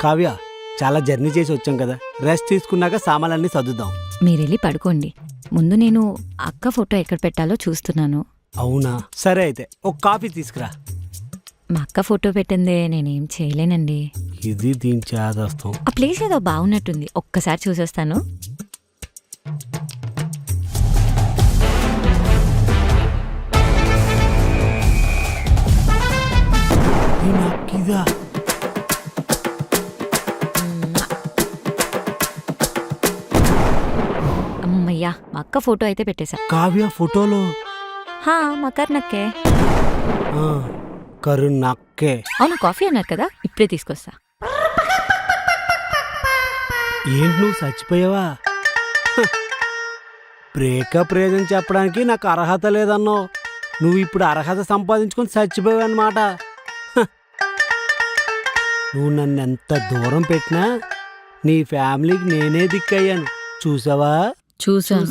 కావ్య, చాలా జర్నీ చేసి వచ్చాం కదా, రెస్ట్ తీసుకున్నాక సామాన్లన్నీ సర్దుదాం. మీరెళ్ళి పడుకోండి. ముందు నేను అక్క ఫోటో ఎక్కడ పెట్టాలో చూస్తున్నాను. అవునా, సరే అయితే ఒక కాఫీ తీసుకురా. మా అక్క ఫోటో పెట్టిందే నేనేం చేయలేనండి. ఇది దీని చేదస్తాం. ఆ ప్లేస్ ఏదో బాగున్నట్టుంది, ఒక్కసారి చూసొస్తాను. ఇదా అమ్మయ్యా, మా అక్క ఫోటో అయితే పెట్టేశా. కావ్య ఫోటోలో మా కర్ణక్కే. కరుణక్కే. అవును, కాఫీ అన్నారు కదా, ఇప్పుడే తీసుకొస్తా. ఏంటి నువ్వు చచ్చిపోయావా? బ్రేకప్ రీజన్ చెప్పడానికి నాకు అర్హత లేదన్నావు. నువ్వు ఇప్పుడు అర్హత సంపాదించుకొని చచ్చిపోయావు అన్నమాట. నువ్వు నన్ను ఎంత దూరం పెట్టినా నీ ఫ్యామిలీకి నేనే దిక్కయ్యాను. చూసావా? చూసాను.